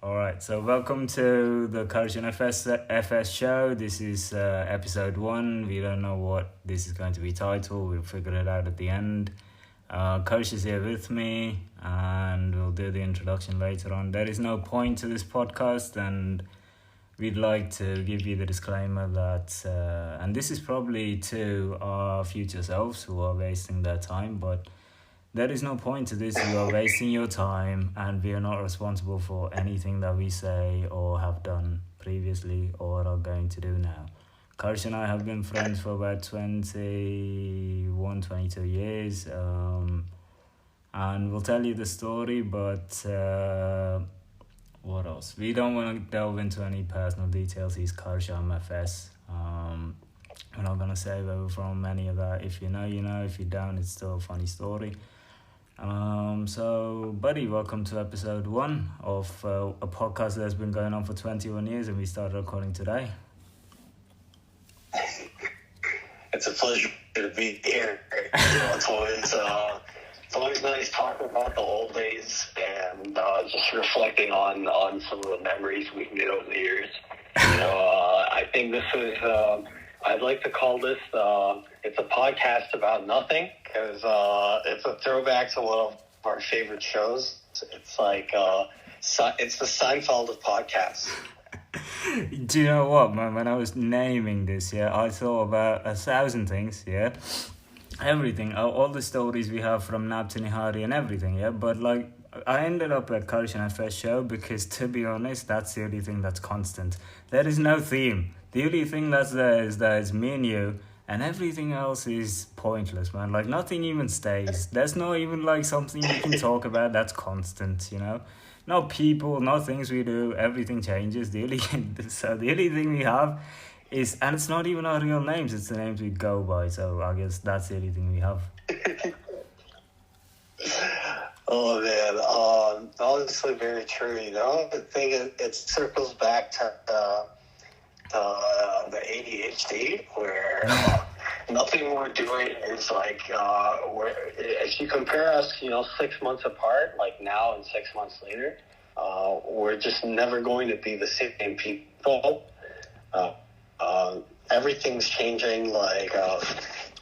All right. So welcome to the Coach and FS show. This is episode 1. We don't know what this is going to be titled. We'll figure it out at the end. Coach is here with me, and we'll do the introduction later on. There is no point to this podcast, and we'd like to give you the disclaimer that, and this is probably to our future selves who are wasting their time, but there is no point to this. You are wasting your time, and we are not responsible for anything that we say or have done previously or are going to do now. Karsh and I have been friends for about 22 years, and we'll tell you the story, but what else? We don't want to delve into any personal details. He's Karsh, I'm FS. We're not going to say where we're from, any of that. If you know, you know. If you don't, it's still a funny story. So, buddy, welcome to episode 1 of a podcast that's been going on for 21 years, and we started recording today. It's a pleasure to be here. It's always nice talking about the old days and just reflecting on some of the memories we've made over the years. I think this is, I'd like to call this, it's a podcast about nothing, because it's a throwback to one of our favorite shows. It's like, it's the Seinfeld of podcasts. Do you know what, man? When I was naming this, I thought about 1,000 things, everything, all the stories we have from Nab to Nihari and everything, but like, I ended up at Karsh and FS show because, to be honest, that's the only thing that's constant. There is no theme. The only thing that's there is that it's me and you, and everything else is pointless, man. Like, nothing even stays. There's not even like something you can talk about that's constant, Not people, not things we do. Everything changes. The only thing we have is, and it's not even our real names. It's the names we go by. So I guess that's the only thing we have. Oh man, honestly, very true. I think it circles back to the ADHD, where nothing we're doing is like, if you compare us, 6 months apart, like now and 6 months later, we're just never going to be the same people. Everything's changing, like,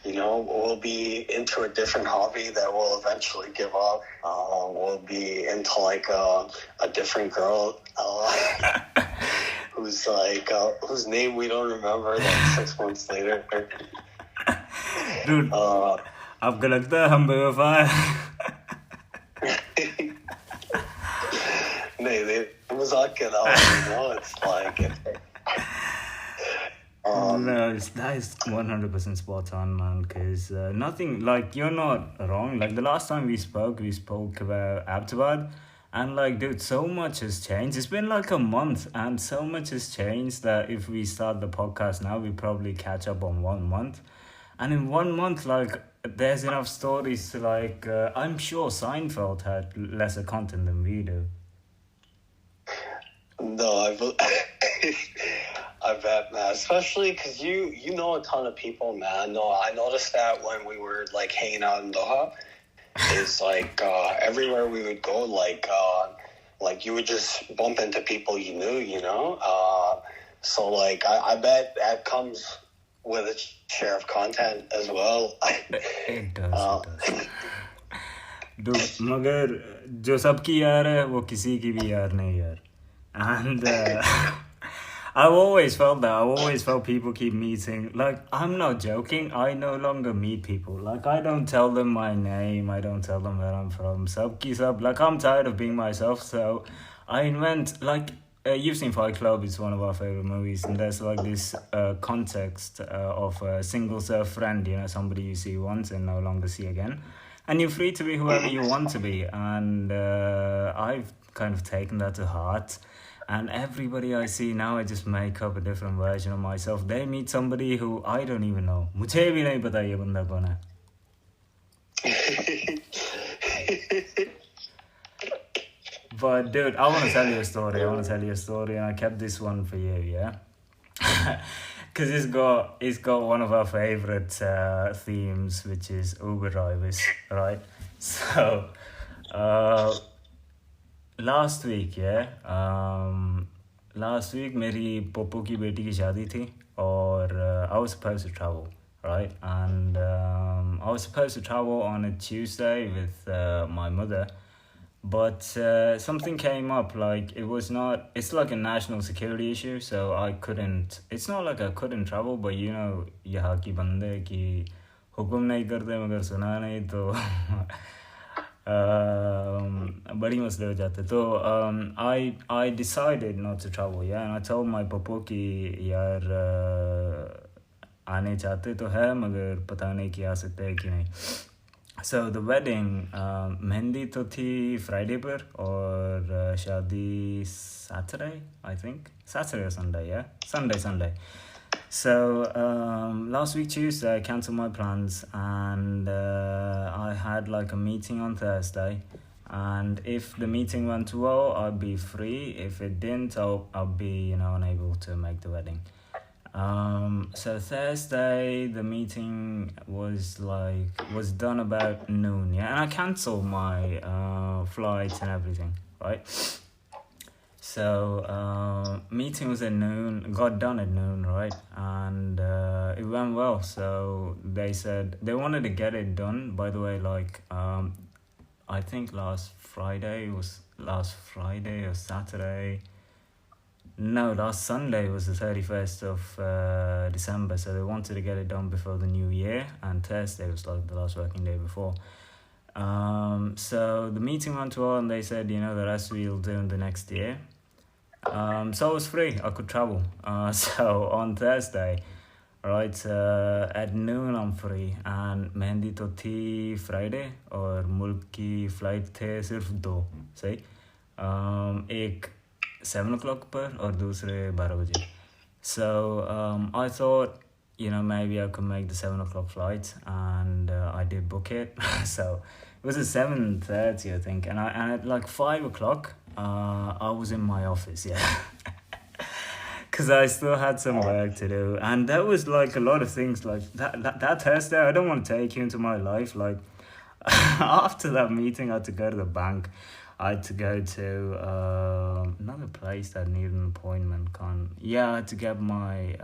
we'll be into a different hobby that we'll eventually give up. We'll be into like a different girl who's like whose name we don't remember like 6 months later. Dude, आपको लगता है हम बेवफा हैं? नहीं, मजाक कर रहा हूँ, it's like no, that is 100% spot on, man, because nothing, like, you're not wrong. Like, the last time we spoke about Abtabad, and like, dude, so much has changed. It's been like a month, and so much has changed that if we start the podcast now, we probably catch up on 1 month. And in 1 month, like, there's enough stories to, like, I'm sure Seinfeld had lesser content than we do. No, I bet, man. Especially because you know a ton of people, man. No, I noticed that when we were like hanging out in Doha, it's like everywhere we would go, like you would just bump into people you knew, So like I bet that comes with a share of content as well. It does. Dude, मगर जो सबकी यार है वो किसी की भी यार नहीं यार. And I've always felt that. I've always felt people keep meeting. Like, I'm not joking. I no longer meet people. Like, I don't tell them my name. I don't tell them where I'm from. Sab ki sab. Like, I'm tired of being myself. So I invent, like, you've seen Fight Club. It's one of our favorite movies. And there's, like, this context of a single self friend, somebody you see once and no longer see again. And you're free to be whoever you want to be. And I've kind of taken that to heart. And everybody I see now, I just make up a different version of myself. They meet somebody who I don't even know. मुझे भी नहीं पता ये बंदा कौन है. But dude, I want to tell you a story. And I kept this one for you, Because it's got one of our favorite themes, which is Uber drivers, right? So last week, yeah. Last week मेरी Poopó की बेटी की शादी थी और I was supposed to travel, right? And I was supposed to travel on a Tuesday with my mother, but something came up. Like it was not. It's like a national security issue, so I couldn't. It's not like I couldn't travel, but you know, यहाँ की बंदे की हुक्म नहीं करते मगर सुना नहीं तो बड़ी मसले हो जाते तो I decided not to travel, yeah, and I told my Pappo कि यार आने चाहते तो है मगर पता नहीं कि आ सकते हैं कि नहीं. So the wedding, मेहंदी तो थी Friday पर और शादी Saturday, I think. Saturday or Sunday, yeah? Sunday. So last week Tuesday I cancelled my plans and I had like a meeting on Thursday, and if the meeting went well I'd be free. If it didn't, I'll be unable to make the wedding. So Thursday the meeting was done about noon, yeah, and I cancelled my flights and everything, right? So meeting was at noon, got done at noon, right? And it went well. So they said they wanted to get it done. By the way, I think last Friday or Saturday. No, last Sunday was the 31st of December. So they wanted to get it done before the new year, and Thursday was like the last working day before. So the meeting went well, and they said, the rest we'll do in the next year. So I was free. I could travel. So on Thursday, right, at noon I'm free, and mehndi तो थी Friday और मुल्क की flight थे सिर्फ 2, सही. एक 7 o'clock पर और दूसरे 12 बजे. So I thought, maybe I could make the 7 o'clock flight, and I did book it. So it was at 7:30, I think, and at like 5 o'clock, I was in my office, yeah. Because I still had some work to do, and that was like a lot of things. Like that Thursday, I don't want to take you into my life. Like after that meeting, I had to go to the bank. I had to go to another place that needed an appointment. I had to get my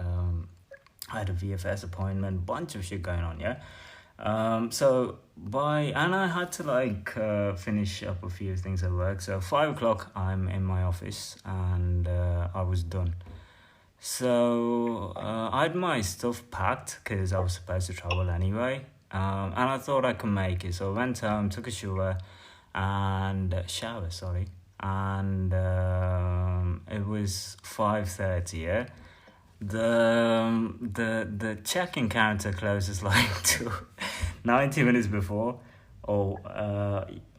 I had a VFS appointment, bunch of shit going on, yeah. And I had to finish up a few things at work. So 5 o'clock, I'm in my office, and I was done. So I had my stuff packed because I was supposed to travel anyway, and I thought I could make it. So I went home, took a shower, and it was 5:30. Yeah, the check-in counter closes like 90 minutes before, or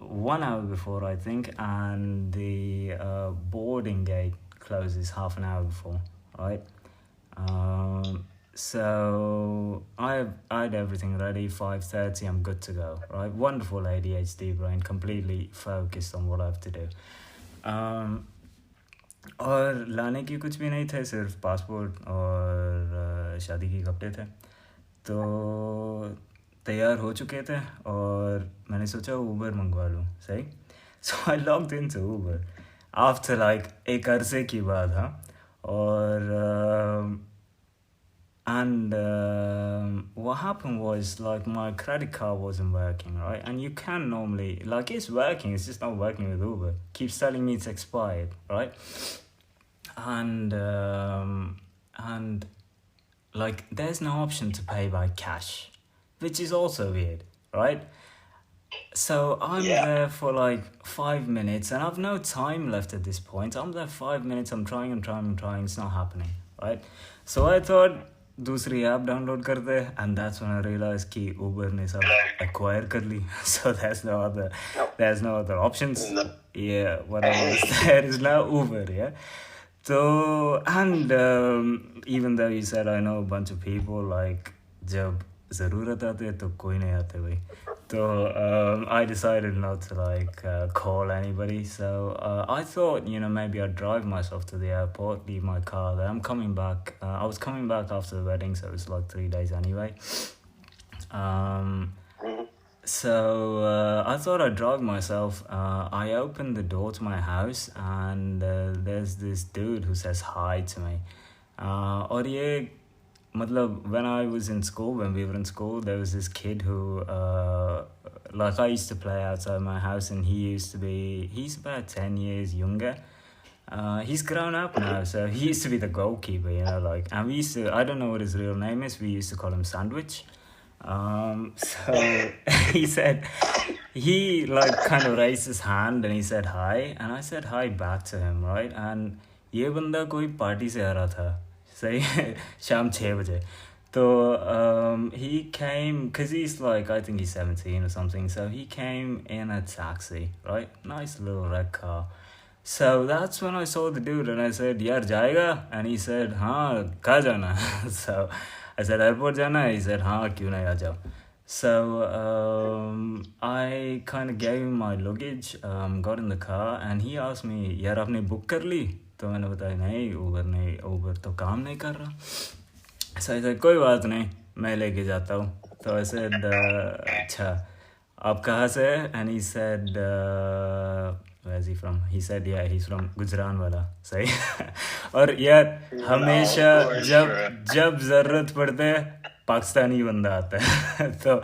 1 hour before, I think, and the boarding gate closes half an hour before, right? So I had everything ready. 5:30, I'm good to go, right? Wonderful ADHD brain, completely focused on what I have to do. और लाने की कुछ भी नहीं थे, सिर्फ passport और शादी के कपड़े थे. तो तैयार हो चुके थे और मैंने सोचा ऊबर मंगवा लूँ, सही. So I logged into Uber after एक अरसे की बात, हाँ. और and what happened was my credit card wasn't working, right? And you can normally, it's working, it's just not working with Uber. Keeps telling me it's expired, right? And there's no option to pay by cash, which is also weird, right? So I'm there for 5 minutes, and I've no time left at this point. I'm there 5 minutes, I'm trying, it's not happening, right? So I thought दूसरी app download कर दे, and that's when I realized कि Uber ने सब acquire कर ली. So there's no other options. Yeah, whatever there is now Uber, yeah. So and even though you said I know a bunch of people, जब ज़रूरत आते है तो कोई नहीं आते भाई. So I decided not to call anybody. So I thought, maybe I'd drive myself to the airport, leave my car there. I'm coming back. I was coming back after the wedding, so it was 3 days anyway. So I thought I'd drug myself. I opened the door to my house, and there's this dude who says hi to me. और ये मतलब when I was in school, when we were in school, there was this kid who like I used to play outside my house, and he's about 10 years younger. He's grown up now, so he used to be the goalkeeper, like, and I don't know what his real name is, we used to call him Sandwich. So he like kind of raised his hand and he said hi, and I said hi back to him, right? And ये बंदा कोई party से आ रहा था, सही है, शाम 6 बजे. So he came, because he's like, I think he's 17 or something, so he came in a taxi, right? Nice little red car. So that's when I saw the dude and I said, यार जाएगा? And he said, हाँ, कहाँ जाना? So I said, airport जाना? He said, हाँ, क्यों नहीं, आ जाओ. So I kind of gave him my luggage, got in the car, and he asked me, यार आपने book कर ली? तो मैंने बताया नहीं, Uber तो काम नहीं कर रहा. So I said, कोई बात नहीं, मैं लेके जाता हूँ. So I said, अच्छा, आप कहाँ से? And he said, where is he from? He said, yeah, he's from Gujranwala. सही. और यार हमेशा जब ज़रूरत पड़ते पाकिस्तानी बंदा आता है. तो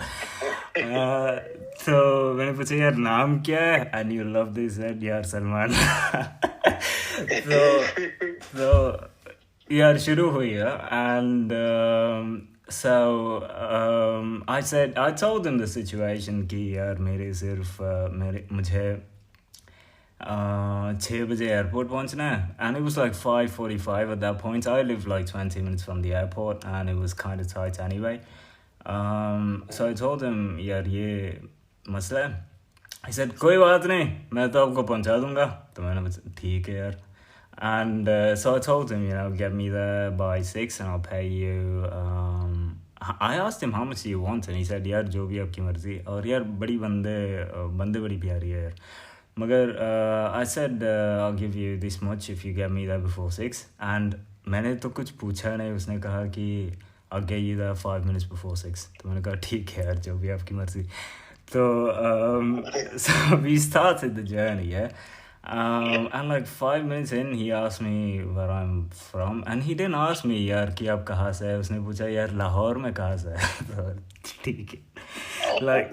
मैंने पूछा यार नाम क्या है? And you love this, said यार सलमान. so यार शुरू हुई है. And I told him the situation कि यार मुझे 6 बजे airport पहुंचना है, and it was like 5:45 at that point. I lived like 20 minutes from the airport and it was kind of tight anyway. So I told him यार ये मसला है. He said कोई बात नहीं, मैं तो आपको पहुंचा दूंगा. तो मैंने ठीक है यार. And so I told him, get me there by 6 and I'll pay you. I asked him how much do you want, and he said यार जो भी आपकी मर्जी. और यार बंदे बड़ी प्यारी है यार. मगर I said I'll give you this much if you get me there before 6. And मैंने तो कुछ पूछा नहीं, उसने कहा कि I'll get you there 5 minutes before 6. तो मैंने कहा ठीक है यार जो भी आपकी मर्जी. तो so we started the journey, yeah. And like 5 minutes in, he asked me where I'm from, and he didn't ask me यार कि आप कहाँ से है. उसने पूछा यार लाहौर में कहाँ से है. तो ठीक है. Like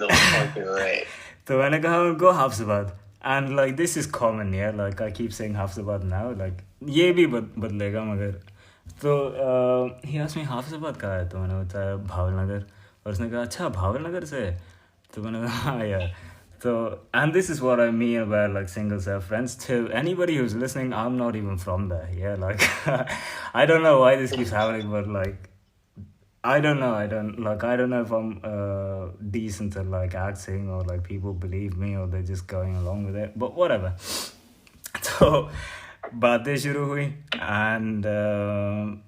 तो मैंने कहा उनको Hafizabad. And like this is common, yeah. Like I keep saying Hafizabad now. Like ये भी बदलेगा मगर. तो he asked me हाफिजाबाद कहाँ है. तो मैंने बताया भावलनगर. और उसने कहा अच्छा भावलनगर से. तो मैंने कहा हाँ यार. So, and this is what I mean about like single self friends. To anybody who's listening, I'm not even from there. Yeah, like I don't know why this keeps happening, but like I don't know if I'm decent at like acting, or like people believe me, or they're just going along with it. But whatever. So बातें शुरू हुई, and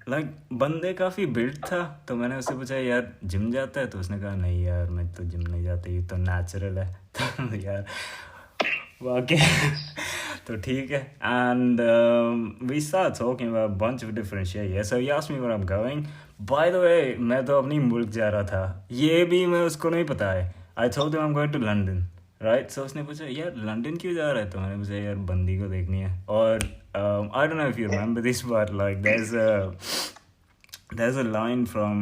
like बंदे काफ़ी build था. तो मैंने उससे पूछा यार जिम जाता है? तो उसने कहा नहीं यार मैं तो जिम नहीं जाता, ये तो नेचुरल है. तो यार वाकई तो ठीक है. And we started talking about a bunch of different shit. Yeah, so he asked me where I'm going. By the way, मैं तो अपनी मुल्क जा रहा था, ये भी मैं उसको नहीं पता है. I told him I'm going to London, right? So उसने पूछा यार लंदन क्यों जा रहा है? तो मैंने पूछा यार बंदी को देखनी है. और I don't know if you remember this, but like there's a line from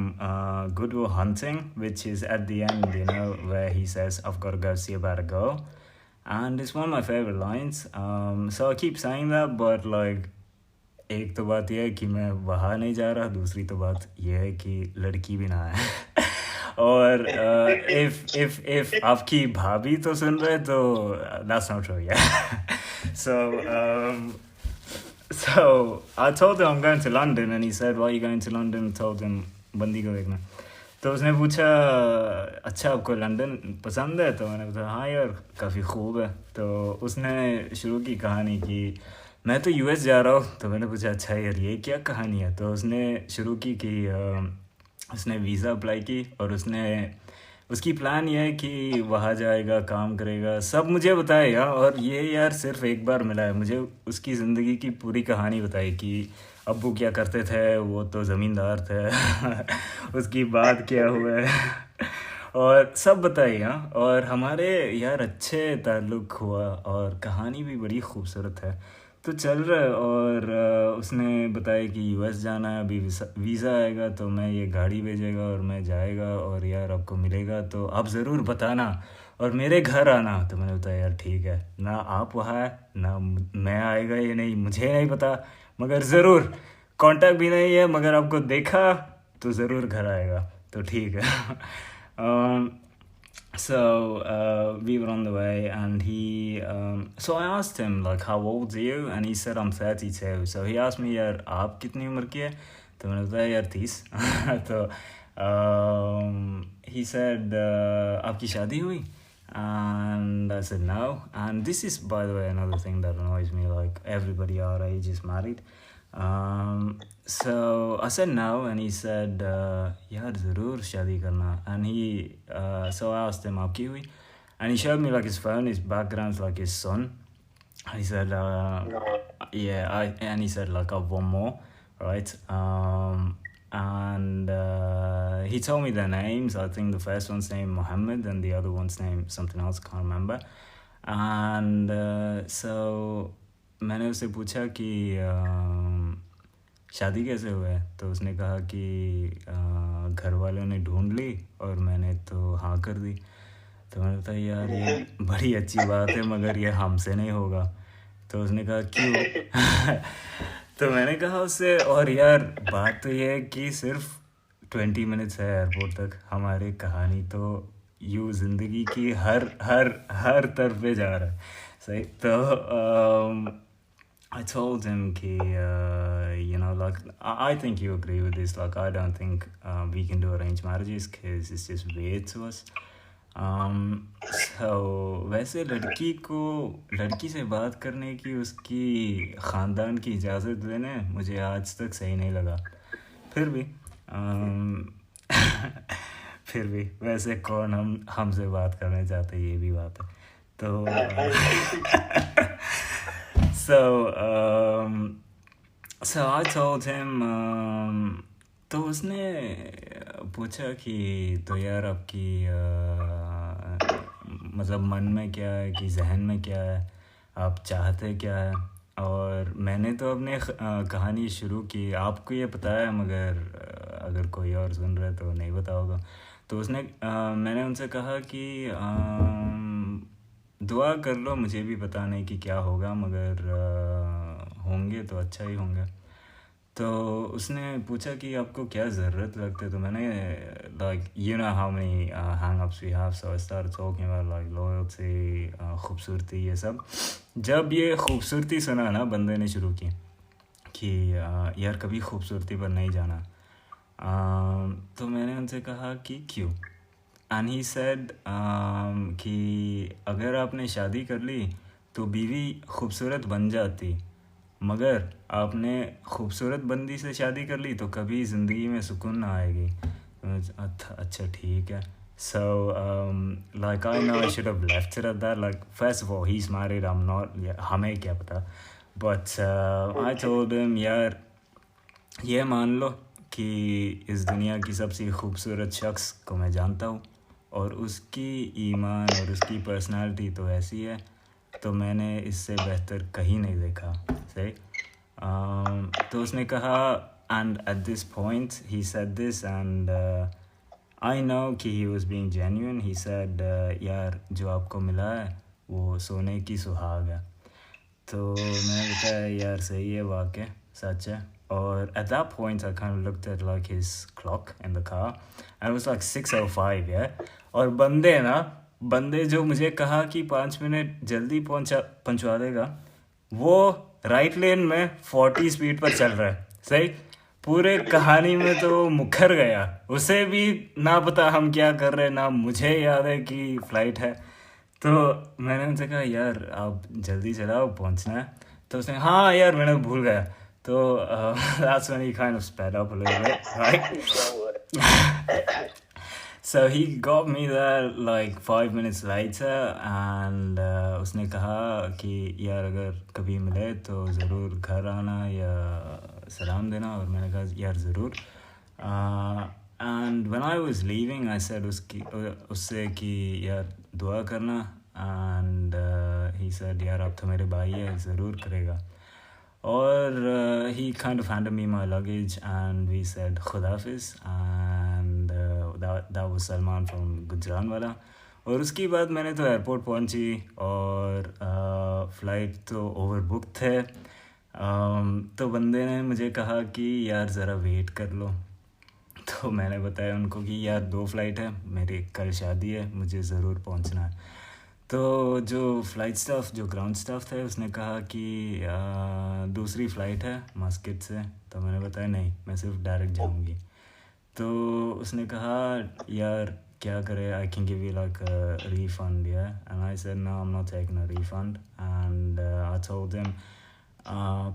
Good Will Hunting, which is at the end, where he says, I've got to go see about a girl. And it's one of my favorite lines. So I keep saying that, but like एक तो बात यह है कि मैं वहाँ नहीं जा रहा, दूसरी तो बात यह है कि लड़की भी ना है. और if आपकी भाभी तो सुन रहे तो that's not true, yeah. So I told him I'm going to London, and he said why are you going to London? I told him बंदी को देखना. तो उसने पूछा अच्छा आपको लंदन पसंद है? तो मैंने बताया हाँ यार काफ़ी खूब है. तो उसने शुरू की कहानी कि मैं तो यूएस जा रहा हूँ. तो मैंने पूछा अच्छा यार ये क्या कहानी है? तो उसने शुरू की कि उसने वीज़ा अप्लाई की, और उसकी प्लान ये है कि वहाँ जाएगा, काम करेगा, सब मुझे बताया. और ये यार सिर्फ एक बार मिला है, मुझे उसकी ज़िंदगी की पूरी कहानी बताई कि अब्बू क्या करते थे, वो तो ज़मींदार थे. उसकी बात क्या हुआ है. और सब बताई, हाँ। और हमारे यार अच्छे ताल्लुक़ हुआ और कहानी भी बड़ी खूबसूरत है। तो चल रहा है। और उसने बताया कि यूएस जाना है, अभी वीज़ा आएगा तो मैं ये गाड़ी भेजेगा और मैं जाएगा और यार आपको मिलेगा तो आप ज़रूर बताना और मेरे घर आना। तो मैंने बताया यार ठीक है, ना आप वहाँ है ना मैं आएगा, ये नहीं मुझे नहीं पता, मगर ज़रूर कांटेक्ट भी नहीं है, मगर आपको देखा तो ज़रूर घर आएगा। तो ठीक है। um, so we were on the way, and so I asked him like, how old are you? And he said I'm 32. So he asked me यार आप कितनी उम्र की है? तो मैंने बताया यार 30। तो he said आपकी शादी हुई? And I said no. And this is, by the way, another thing that annoys me, like everybody our age is married. So I said no, and he said यार ज़रूर शादी करना। And so I asked him आपकी हुई? And he showed me like his phone, his background's like his son. He said yeah, and he said like I have one more, right? And he told me their names. I think the first one's named Mohammed and the other one's named something else, can't remember. And so मैंने उससे पूछा कि शादी कैसे हुआ है? तो उसने कहा कि घर वालों ने ढूंढ ली और मैंने तो हाँ कर दी। तो मैंने कहा यार ये बड़ी अच्छी बात है, मगर ये हमसे नहीं होगा। तो उसने कहा क्यों? तो मैंने कहा उससे, और यार बात तो ये है कि सिर्फ 20 मिनट्स है एयरपोर्ट तक, हमारी कहानी तो यूँ ज़िंदगी की हर तरफ पे जा रहा है। सही। तो I told him कि like I think you agree with this, like I don't think we can do arranged marriages because it's just weird to us. So वैसे लड़की से बात करने की उसकी ख़ानदान की इजाज़त लेने मुझे आज तक सही नहीं लगा। फिर भी वैसे कौन हमसे बात करने चाहते, ये भी बात है। तो so I told him तो उसने पूछा कि तो यार आपकी मतलब मन में क्या है कि जहन में क्या है, आप चाहते क्या है? और मैंने तो अपने कहानी शुरू की, आपको ये पता है मगर अगर कोई और सुन रहा है तो नहीं पता होगा। तो मैंने उनसे कहा कि दुआ कर लो, मुझे भी पता नहीं कि क्या होगा, मगर होंगे तो अच्छा ही होंगे। तो उसने पूछा कि आपको क्या ज़रूरत लगती है? तो मैंने like you know how many hang-ups we have, so I started talking about like loyalty, खूबसूरती, ये सब। जब ये खूबसूरती सुना ना बंदे ने शुरू की कि यार कभी खूबसूरती पर नहीं जाना। तो मैंने उनसे कहा कि क्यों? And he said कि अगर आपने शादी कर ली तो बीवी खूबसूरत बन जाती, मगर आपने खूबसूरत बंदी से शादी कर ली तो कभी ज़िंदगी में सुकून ना आएगी। अच्छा ठीक है। So like I know I should have left it at that. Like first of all he's married, I'm not, हमें क्या पता। But I told him यार ये मान लो कि इस दुनिया की सबसे खूबसूरत शख्स को मैं जानता हूँ और उसकी ईमान और उसकी पर्सनालिटी तो ऐसी है, तो मैंने इससे बेहतर कहीं नहीं देखा। सही। तो उसने कहा, and at this point he said this, and I know कि he was being genuine. He said यार जो आपको मिला है वो सोने की सुहाग है। तो मैंने बताया यार सही है, वाकई सच है। और at that point I kind of looked at like his clock in the car and it was like 6:05, yeah. और बंदे जो मुझे कहा कि 5 मिनट जल्दी पहुंचवा देगा, वो राइट लेन में 40 स्पीड पर चल रहा है। सही। पूरे कहानी में तो मुखर गया, उसे भी ना पता हम क्या कर रहे हैं, ना मुझे याद है कि फ़्लाइट है। तो मैंने उनसे कहा यार आप जल्दी चलाओ, पहुंचना है। तो उसने हाँ यार मैंने भूल गया। तो that's when he kind of sped up a little bit, right? So he got me there like 5 minutes later, and उसने कहा कि यार अगर कभी मिले तो ज़रूर घर आना या सलाम देना। और मैंने कहा यार ज़रूर। And when I was leaving, I said उससे कि यार दुआ करना, and he said यार अब तो मेरे भाई है, ज़रूर करेगा. Or he kind of handed me my luggage and we said Khudafiz, and that was Salman from Gujranwala. और उसके बाद मैंने तो एयरपोर्ट पहुंची और फ़्लाइट तो ओवर बुक थे. तो बंदे ने मुझे कहा कि यार ज़रा वेट कर लो. तो मैंने बताया उनको कि यार 2 फ़्लाइट है, मेरी कल शादी है, मुझे ज़रूर पहुंचना है. तो जो फ़्लाइट स्टाफ, जो ग्राउंड स्टाफ था, उसने कहा कि दूसरी फ़्लाइट है मस्कट से. तो मैंने बताया नहीं, मैं सिर्फ डायरेक्ट जाऊंगी. तो उसने कहा यार क्या करे, I can give you like a refund, yeah. And I said no, I'm not taking a refund. And I told him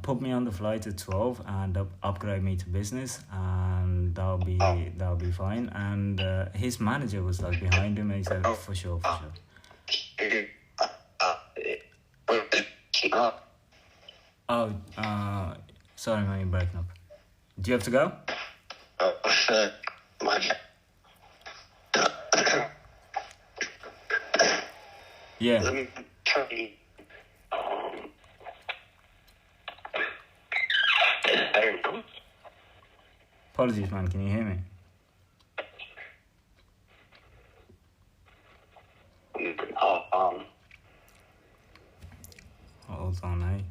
put me on the flight at 12 and upgrade me to business, and that'll be fine. And his manager was like behind him, and he said for sure. Oh, sorry man, you're breaking up. Do you have to go? Yeah. Let me try. Better now? Apologies, man. Can you hear me? Hold on, eh?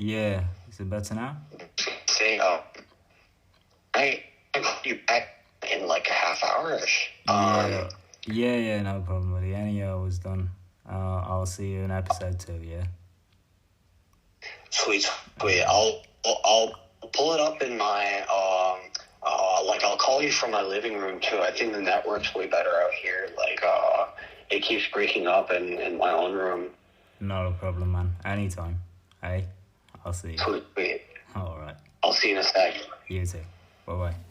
Yeah, is it better now? Say, I call you back in like a half hour-ish. Yeah, no problem, buddy. Any was done. I'll see you in episode 2, yeah? Sweet. I'll pull it up in my, like I'll call you from my living room too. I think the network's way better out here. Like, it keeps breaking up in my own room. Not a problem, man. Anytime. Hey, I'll see you. Sweet. All right. I'll see you in a sec. You too. Bye-bye.